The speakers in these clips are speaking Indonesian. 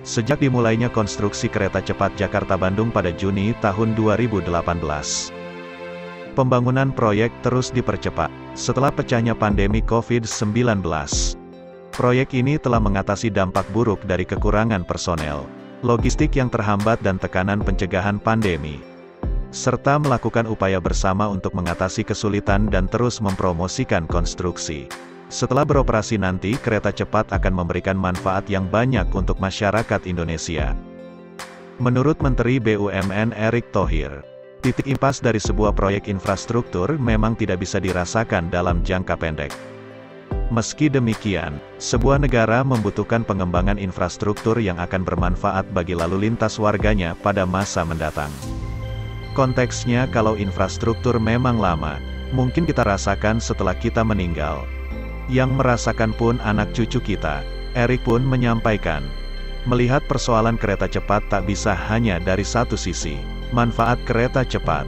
Sejak dimulainya konstruksi kereta cepat Jakarta-Bandung pada Juni tahun 2018, pembangunan proyek terus dipercepat. Setelah pecahnya pandemi COVID-19, proyek ini telah mengatasi dampak buruk dari kekurangan personel, logistik yang terhambat dan tekanan pencegahan pandemi, serta melakukan upaya bersama untuk mengatasi kesulitan dan terus mempromosikan konstruksi. Setelah beroperasi nanti, kereta cepat akan memberikan manfaat yang banyak untuk masyarakat Indonesia. Menurut Menteri BUMN Erick Thohir, titik impas dari sebuah proyek infrastruktur memang tidak bisa dirasakan dalam jangka pendek. Meski demikian, sebuah negara membutuhkan pengembangan infrastruktur yang akan bermanfaat bagi lalu lintas warganya pada masa mendatang. Konteksnya, kalau infrastruktur memang lama, mungkin kita rasakan setelah kita meninggal. Yang merasakan pun anak cucu kita. Erick pun menyampaikan, melihat persoalan kereta cepat tak bisa hanya dari satu sisi. Manfaat kereta cepat,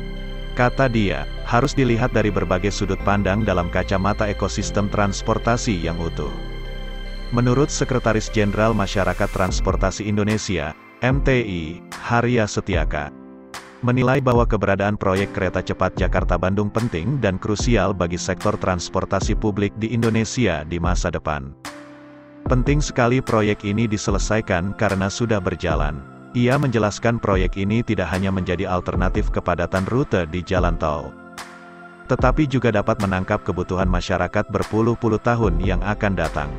kata dia, harus dilihat dari berbagai sudut pandang dalam kacamata ekosistem transportasi yang utuh. Menurut Sekretaris Jenderal Masyarakat Transportasi Indonesia, MTI, Harya Setiaka, menilai bahwa keberadaan proyek kereta cepat Jakarta-Bandung penting dan krusial bagi sektor transportasi publik di Indonesia di masa depan. Penting sekali proyek ini diselesaikan karena sudah berjalan. Ia menjelaskan proyek ini tidak hanya menjadi alternatif kepadatan rute di jalan tol, tetapi juga dapat menangkap kebutuhan masyarakat berpuluh-puluh tahun yang akan datang.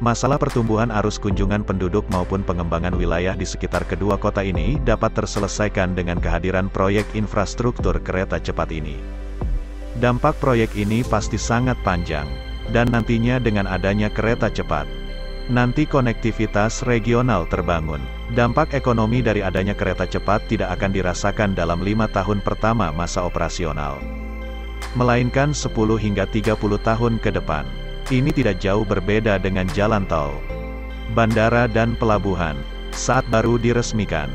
Masalah pertumbuhan arus kunjungan penduduk maupun pengembangan wilayah di sekitar kedua kota ini dapat terselesaikan dengan kehadiran proyek infrastruktur kereta cepat ini. Dampak proyek ini pasti sangat panjang, dan nantinya dengan adanya kereta cepat, nanti konektivitas regional terbangun. Dampak ekonomi dari adanya kereta cepat tidak akan dirasakan dalam 5 tahun pertama masa operasional, melainkan 10 hingga 30 tahun ke depan. Ini tidak jauh berbeda dengan jalan tol, bandara dan pelabuhan. Saat baru diresmikan,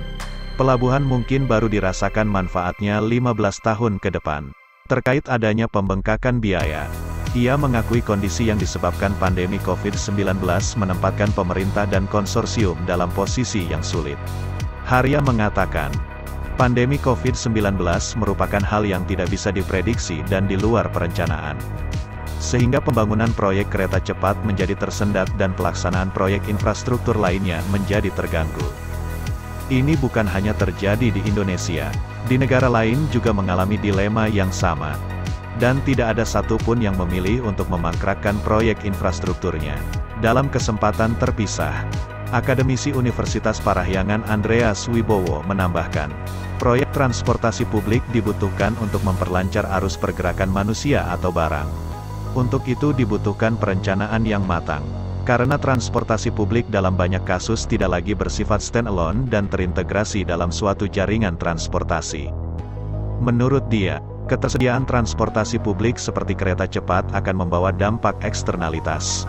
pelabuhan mungkin baru dirasakan manfaatnya 15 tahun ke depan. Terkait adanya pembengkakan biaya, ia mengakui kondisi yang disebabkan pandemi COVID-19 menempatkan pemerintah dan konsorsium dalam posisi yang sulit. Harya mengatakan, pandemi COVID-19 merupakan hal yang tidak bisa diprediksi dan di luar perencanaan, sehingga pembangunan proyek kereta cepat menjadi tersendat dan pelaksanaan proyek infrastruktur lainnya menjadi terganggu. Ini bukan hanya terjadi di Indonesia, di negara lain juga mengalami dilema yang sama, dan tidak ada satupun yang memilih untuk memangkrakkan proyek infrastrukturnya. Dalam kesempatan terpisah, Akademisi Universitas Parahyangan Andreas Wibowo menambahkan, proyek transportasi publik dibutuhkan untuk memperlancar arus pergerakan manusia atau barang. Untuk itu dibutuhkan perencanaan yang matang, karena transportasi publik dalam banyak kasus tidak lagi bersifat stand-alone dan terintegrasi dalam suatu jaringan transportasi. Menurut dia, ketersediaan transportasi publik seperti kereta cepat akan membawa dampak eksternalitas.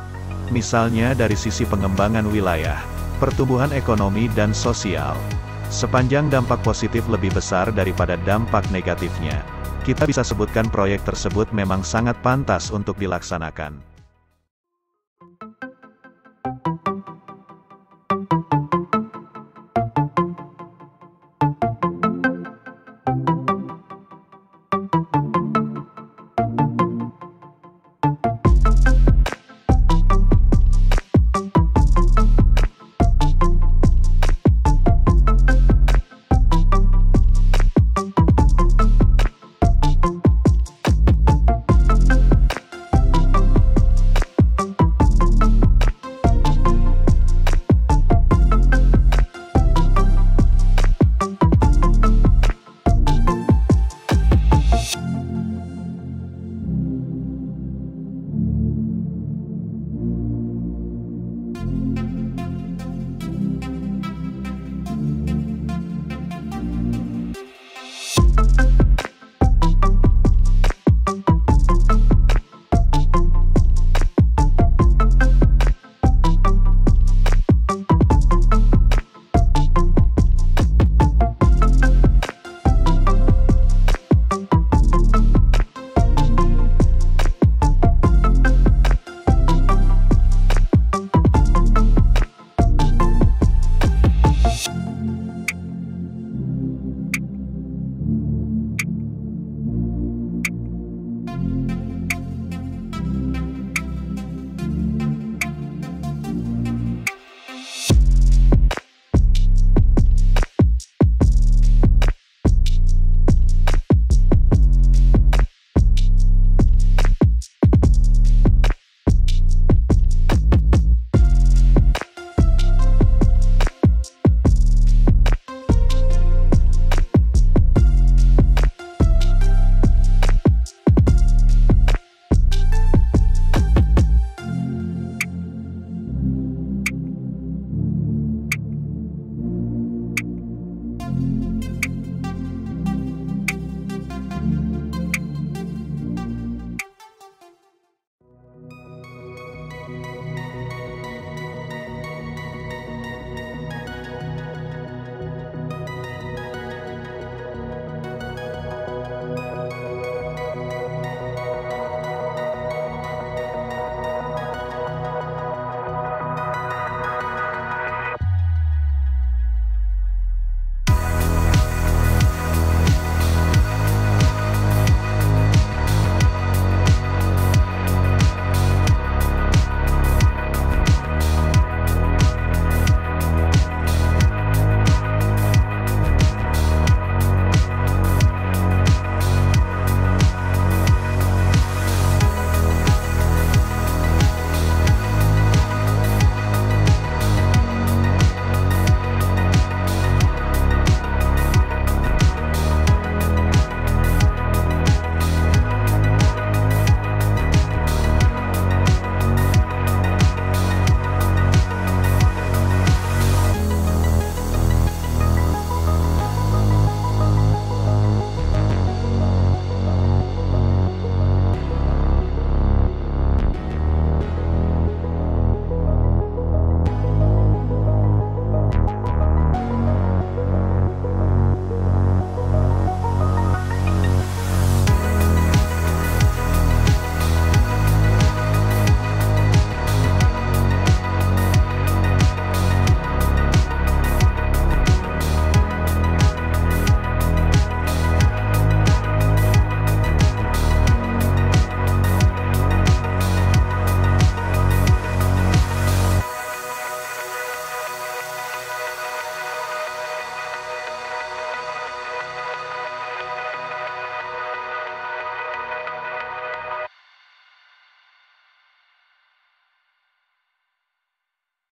Misalnya dari sisi pengembangan wilayah, pertumbuhan ekonomi dan sosial. Sepanjang dampak positif lebih besar daripada dampak negatifnya, kita bisa sebutkan proyek tersebut memang sangat pantas untuk dilaksanakan.